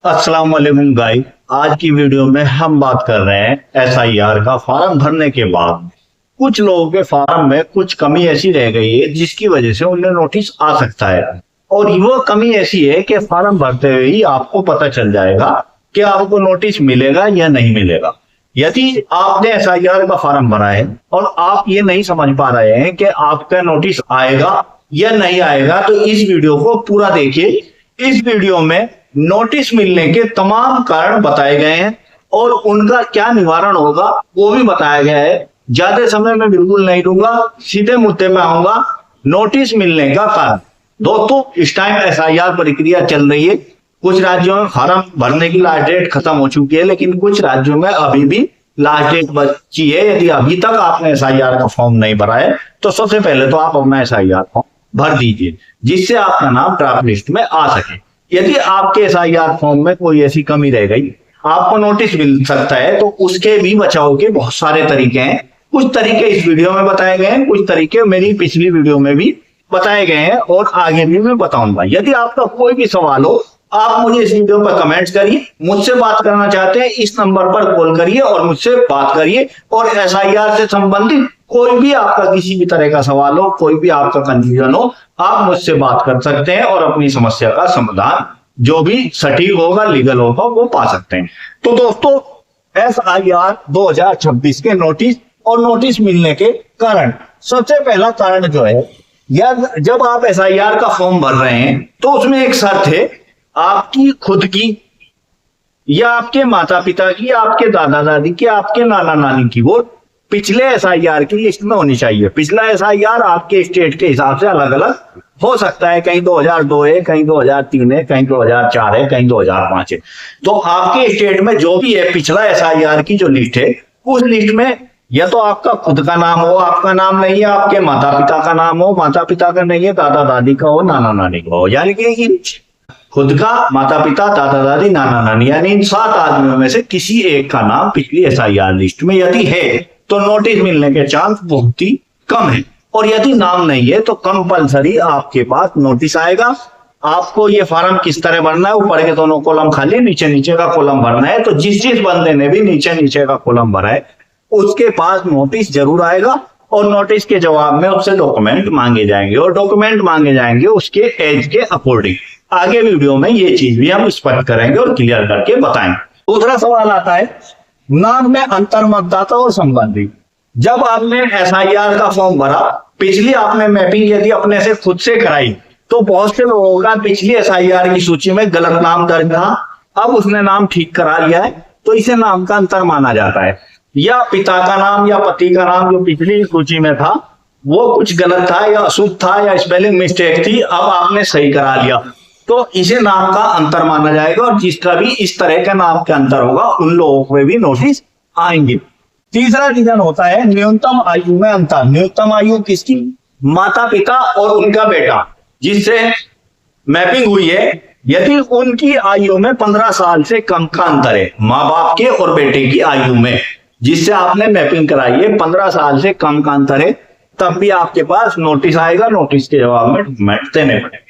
अस्सलाम वालेकुम गाइस। आज की वीडियो में हम बात कर रहे हैं एसआईआर का फॉर्म भरने के बाद कुछ लोगों के फॉर्म में कुछ कमी ऐसी रह गई है जिसकी वजह से उन्हें नोटिस आ सकता है। और वो कमी ऐसी है कि फॉर्म भरते हुए ही आपको पता चल जाएगा कि आपको नोटिस मिलेगा या नहीं मिलेगा। यदि आपने एसआईआर का फॉर्म भरा है और आप ये नहीं समझ पा रहे हैं कि आपका नोटिस आएगा या नहीं आएगा, तो इस वीडियो को पूरा देखिए। इस वीडियो में नोटिस मिलने के तमाम कारण बताए गए हैं और उनका क्या निवारण होगा वो भी बताया गया है। ज्यादा समय में बिल्कुल नहीं दूंगा, सीधे मुद्दे में आऊंगा। नोटिस मिलने का कारण दोस्तों, इस टाइम एसआईआर प्रक्रिया चल रही है। कुछ राज्यों में फॉर्म भरने की लास्ट डेट खत्म हो चुकी है, लेकिन कुछ राज्यों में अभी भी लास्ट डेट बची है। यदि अभी तक आपने एसआईआर का फॉर्म नहीं भरा है तो सबसे पहले तो आप अपना एसआईआर फॉर्म भर दीजिए, जिससे आपका नाम ड्राफ्ट लिस्ट में आ सके। यदि आपके एसआईआर फॉर्म में कोई ऐसी कमी रह गई, आपको नोटिस मिल सकता है, तो उसके भी बचाव के बहुत सारे तरीके हैं। कुछ तरीके इस वीडियो में बताए गए हैं, कुछ तरीके मेरी पिछली वीडियो में भी बताए गए हैं और आगे भी मैं बताऊंगा। यदि आपका कोई भी सवाल हो, आप मुझे इस वीडियो पर कमेंट करिए। मुझसे बात करना चाहते हैं, इस नंबर पर कॉल करिए और मुझसे बात करिए। और एसआईआर से संबंधित कोई भी आपका किसी भी तरह का सवाल हो, कोई भी आपका कंफ्यूजन हो, आप मुझसे बात कर सकते हैं और अपनी समस्या का समाधान जो भी सटीक होगा, लीगल होगा, वो पा सकते हैं। तो दोस्तों, एसआईआर 2026 के नोटिस और नोटिस मिलने के कारण, सबसे पहला कारण जो है, या जब आप एसआईआर का फॉर्म भर रहे हैं तो उसमें एक शर्त है, आपकी खुद की या आपके माता पिता की, आपके दादा दादी की, आपके नाना नानी की वोट पिछले एसआईआर की लिस्ट में होनी चाहिए। पिछला एसआईआर आपके स्टेट के हिसाब से अलग अलग हो सकता है, कहीं 2002 है, कहीं 2003 है, कहीं 2004 है, कहीं 2005 है। तो आपके स्टेट में जो भी है, पिछला एसआईआर की जो लिस्ट है, उस लिस्ट में या तो आपका खुद का नाम हो, आपका नाम नहीं है, आपके माता पिता का नाम हो, माता पिता का नहीं है, दादा दादी का हो, नाना नानी का हो, यानी कि खुद का, माता पिता, दादा दादी, नाना नानी, यानी इन 7 आदमियों में से किसी एक का नाम पिछली एसआईआर लिस्ट में यदि है तो नोटिस मिलने के चांस बहुत ही कम है। और यदि नाम नहीं है तो कंपलसरी आपके पास नोटिस आएगा। आपको ये फॉर्म किस तरह भरना है, ऊपर के दोनों कॉलम खाली, नीचे नीचे का कॉलम भरना है। तो जिस बंदे ने भी नीचे नीचे का कॉलम भरा है उसके पास नोटिस जरूर आएगा और नोटिस के जवाब में उससे डॉक्यूमेंट मांगे जाएंगे और डॉक्यूमेंट मांगे जाएंगे उसके एज के अकॉर्डिंग। आगे वीडियो में ये चीज भी हम स्पष्ट करेंगे और क्लियर करके बताएंगे। दूसरा सवाल आता है नाम में अंतर मतदाता और संबंधी। जब आपने एसआईआर का फॉर्म भरा, पिछली आपने मैपिंग यदि अपने से खुद से कराई, तो बहुत से लोगों का पिछली एसआईआर की सूची में गलत नाम दर्ज था। अब उसने नाम ठीक करा लिया है तो इसे नाम का अंतर माना जाता है। या पिता का नाम या पति का नाम जो पिछली सूची में था वो कुछ गलत था या अशुद्ध था या स्पेलिंग मिस्टेक थी, अब आपने सही करा लिया, तो इसे नाम का अंतर माना जाएगा। और जिसका भी इस तरह का नाम का अंतर होगा उन लोगों को भी नोटिस आएंगे। तीसरा रीजन होता है न्यूनतम आयु में अंतर। न्यूनतम आयु किसकी? माता पिता और उनका बेटा जिससे मैपिंग हुई है, यदि उनकी आयु में 15 साल से कम का अंतर है, माँ बाप के और बेटे की आयु में जिससे आपने मैपिंग कराई है, 15 साल से कम का अंतर है, तब भी आपके पास नोटिस आएगा। नोटिस के जवाब में डॉक्यूमेंट देने पड़ेंगे।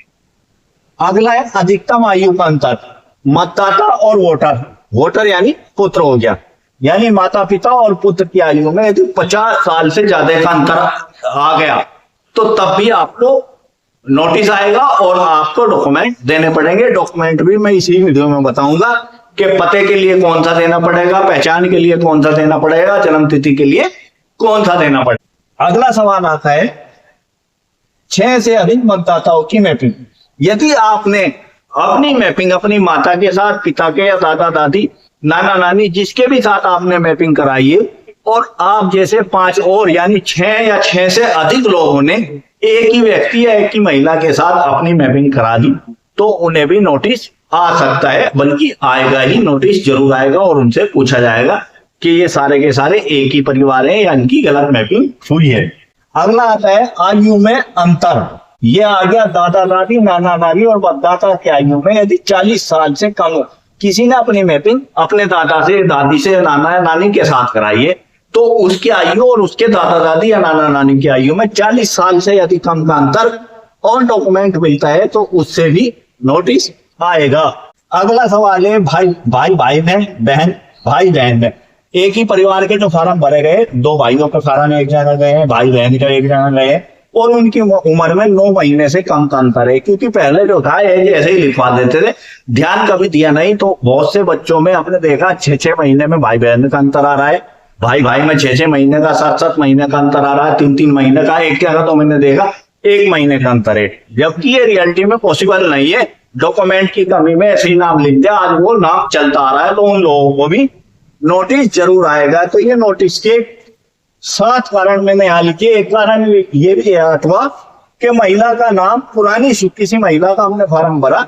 अगला है अधिकतम आयु का अंतर। मतदाता और वोटर, वोटर यानी पुत्र हो गया, यानी माता पिता और पुत्र की आयु में यदि 50 साल से ज्यादा का अंतर आ गया तो तब भी आपको नोटिस आएगा और आपको डॉक्यूमेंट देने पड़ेंगे। डॉक्यूमेंट भी मैं इसी वीडियो में बताऊंगा कि पते के लिए कौन सा देना पड़ेगा, पहचान के लिए कौन सा देना पड़ेगा, जन्म तिथि के लिए कौन सा देना पड़ेगा। अगला सवाल आता है 6 से अधिक मतदाताओं की मैपिंग। यदि आपने अपनी मैपिंग अपनी माता के साथ, पिता के या दादा दादी, नाना नानी, जिसके भी साथ आपने मैपिंग कराई है, और आप जैसे 5 और यानी 6 या 6 से अधिक लोगों ने एक ही व्यक्ति या एक ही महिला के साथ अपनी मैपिंग करा दी, तो उन्हें भी नोटिस आ सकता है, बल्कि आएगा ही, नोटिस जरूर आएगा और उनसे पूछा जाएगा कि ये सारे के सारे एक ही परिवार है या इनकी गलत मैपिंग हुई है। अगला आता है आयु में अंतर। ये आ गया दादा दादी, नाना नानी और मतदाता की आयु में यदि 40 साल से कम हो। किसी ने अपनी मैपिंग अपने दादा से, दादी से, नाना या नानी के साथ कराई है, तो उसकी आयु और उसके दादा दादी या नाना नानी की आयु में 40 साल से यदि कम का अंतर और डॉक्यूमेंट मिलता है तो उससे भी नोटिस आएगा। अगला सवाल है भाई भाई भाई में, बहन भाई बहन में। एक ही परिवार के जो फार्म भरे गए, दो भाइयों के फार्म एक जगह गए हैं, भाई बहन का एक जगह गए हैं, और उनकी उम्र में 9 महीने से कम का अंतर है। क्योंकि पहले जो था ये ऐसे ही लिखवा देते थे, ध्यान कभी दिया नहीं। तो बहुत से बच्चों में आपने देखा 6-6 महीने में भाई बहन का अंतर आ रहा है, भाई भाई में 6-6 महीने का, 7-7 महीने का अंतर आ रहा है, 3-3 महीने का, एक जगह तो मैंने देखा 1 महीने का अंतर है। जबकि ये रियलिटी में पॉसिबल नहीं है। डॉक्यूमेंट की कमी में ऐसे ही नाम लिख दिया, आज वो नाम चलता आ रहा है, तो उन लोगों को भी नोटिस जरूर आएगा। तो ये नोटिस के 7 कारण मैंने यहाँ लिखे। एक कारण ये भी है 8वां कि महिला का नाम, पुरानी किसी महिला का हमने फॉर्म भरा,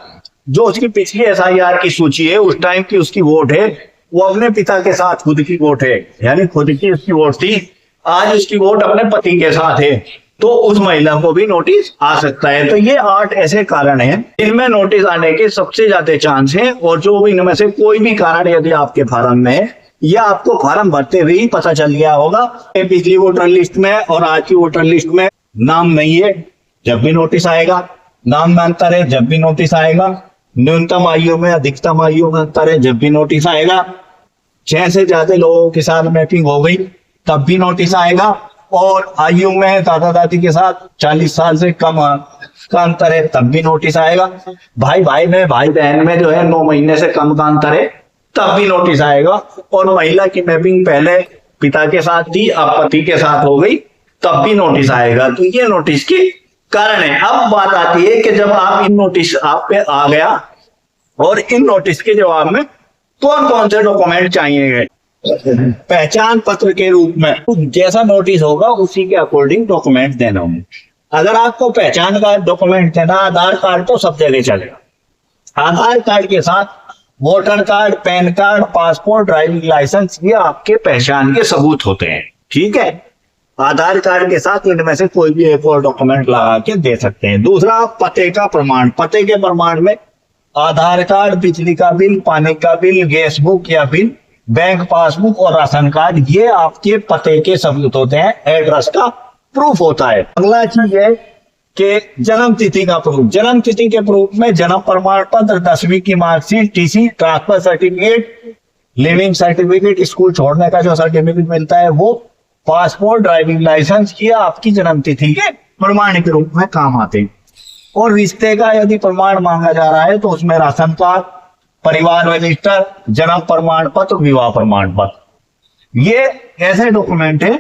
जो उसकी पिछली एसआईआर की सूची है, उस टाइम की उसकी वोट है, वो अपने पिता के साथ खुद की वोट है, यानी खुद की उसकी वोट थी, आज उसकी वोट अपने पति के साथ है, तो उस महिला को भी नोटिस आ सकता है। तो ये 8 ऐसे कारण हैं इनमें नोटिस आने के सबसे ज्यादा चांस हैं। और जो भी इनमें से कोई भी कारण यदि आपके फार्म में है, या आपको फार्म भरते हुए ही पता चल गया होगा, पिछली वोटर लिस्ट में और आज की वोटर लिस्ट में नाम नहीं है, जब भी नोटिस आएगा। नाम में अंतर है, जब भी नोटिस आएगा। न्यूनतम आयु में अधिकतम आयु में अंतर है, जब भी नोटिस आएगा। 6 से ज्यादा लोगों के साथ मैपिंग हो गई, तब भी नोटिस आएगा। और आयु में दादा दादी के साथ 40 साल से कम का अंतर है, तब भी नोटिस आएगा। भाई भाई में, भाई बहन में जो है 9 महीने से कम का अंतर है, तब भी नोटिस आएगा। और महिला की मैपिंग पहले पिता के साथ थी, अब पति के साथ हो गई, तब भी नोटिस आएगा। तो ये नोटिस के कारण है। अब बात आती है कि जब आप इन नोटिस आप पे आ गया और इन नोटिस के जवाब में कौन कौन से डॉक्यूमेंट चाहिए। पहचान पत्र के रूप में जैसा नोटिस होगा उसी के अकॉर्डिंग डॉक्यूमेंट देना होंगे। अगर आपको पहचान का डॉक्यूमेंट देना, आधार कार्ड तो सब जगह चलेगा। आधार कार्ड के साथ voter card, PAN card, passport, driving licence, ये आपके पहचान के सबूत होते हैं। ठीक है, आधार कार्ड के साथ इनमें से कोई भी एक और डॉक्यूमेंट लगा के दे सकते हैं। दूसरा, पते का प्रमाण। पते के प्रमाण में आधार कार्ड, बिजली का बिल, पानी का बिल, गैस बुक या बिल, बैंक पासबुक और राशन कार्ड, ये आपके पते के सबूत होते हैं, एड्रेस का प्रूफ होता है। अगला चीज है कि जन्म तिथि का प्रूफ। जन्म तिथि के प्रूफ में जन्म प्रमाण पत्र, 10वीं की marksheet, TC, transfer certificate, leaving certificate, school छोड़ने का जो सर्टिफिकेट मिलता है वो, पासपोर्ट, ड्राइविंग लाइसेंस, ये आपकी जन्म तिथि के प्रमाण के रूप में काम आते हैं। और रिश्ते का यदि प्रमाण मांगा जा रहा है तो उसमें राशन कार्ड, परिवार रजिस्टर, जन्म प्रमाण पत्र, विवाह प्रमाण पत्र, ये ऐसे डॉक्यूमेंट है।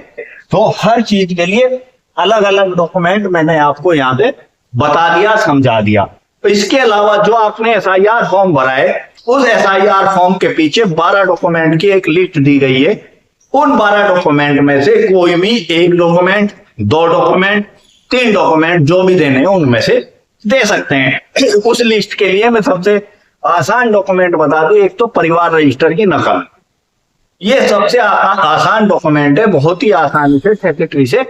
तो हर चीज के लिए अलग अलग डॉक्यूमेंट मैंने आपको यहाँ पे बता दिया, समझा दिया। तो इसके अलावा जो आपने एसआईआर फॉर्म भरा है, उस एसआईआर फॉर्म के पीछे 12 डॉक्यूमेंट की एक लिस्ट दी गई है। उन 12 डॉक्यूमेंट में से कोई भी 1 डॉक्यूमेंट, 2 डॉक्यूमेंट, 3 डॉक्यूमेंट जो भी देने हैं उनमें से दे सकते हैं। उस लिस्ट के लिए मैं सबसे आसान डॉक्यूमेंट बता दूं, एक तो परिवार रजिस्टर की नकल। ये सबसे आसान डॉक्यूमेंट है, बहुत ही आसानी से सेक्रेटरी से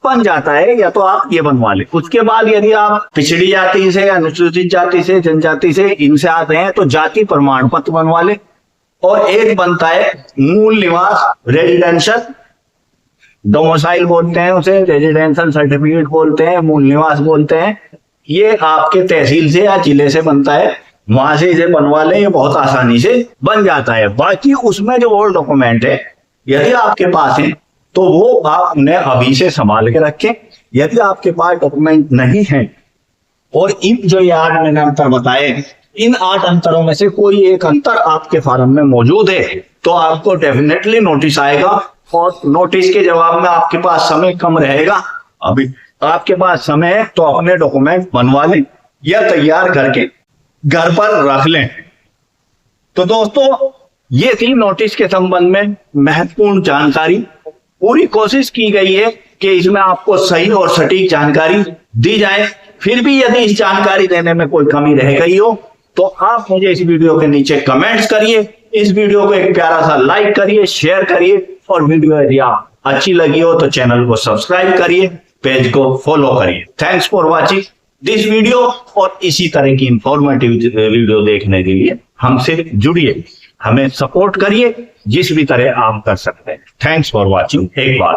बन जाता है, या तो आप ये बनवा लें। उसके बाद यदि आप पिछड़ी जाति से, अनुसूचित जाति से, जनजाति से, इनसे आते हैं तो जाति प्रमाण पत्र बनवा लें। और एक बनता है मूल निवास, रेजिडेंशियल डोमिसाइल बोलते हैं उसे, रेजिडेंशियल सर्टिफिकेट बोलते हैं, मूल निवास बोलते हैं। ये आपके तहसील से या जिले से बनता है, वहां से इसे बनवा लें, ये बहुत आसानी से बन जाता है। बाकी उसमें जो और डॉक्यूमेंट है यदि आपके पास है तो वो आप उन्हें अभी से संभाल के रखें। यदि आपके पास डॉक्यूमेंट नहीं है और इन जो ये 8 मैंने अंतर बताए, इन 8 अंतरों में से कोई एक अंतर आपके फार्म में मौजूद है तो आपको डेफिनेटली नोटिस आएगा। और नोटिस के जवाब में आपके पास समय कम रहेगा, अभी आपके पास समय है तो अपने डॉक्यूमेंट बनवा लें या तैयार करके घर पर रख लें। तो दोस्तों, ये थी नोटिस के संबंध में महत्वपूर्ण जानकारी। पूरी कोशिश की गई है कि इसमें आपको सही और सटीक जानकारी दी जाए। फिर भी यदि इस जानकारी देने में कोई कमी रह गई हो तो आप मुझे इस वीडियो के नीचे कमेंट्स करिए, इस वीडियो को एक प्यारा सा लाइक करिए, शेयर करिए, और वीडियो यदि आप अच्छी लगी हो तो चैनल को सब्सक्राइब करिए, पेज को फॉलो करिए। Thanks for watching this video. और इसी तरह की इंफॉर्मेटिव वीडियो देखने के लिए हमसे जुड़िए, हमें सपोर्ट करिए जिस भी तरह आप कर सकते हैं। Thanks for watching. एक बार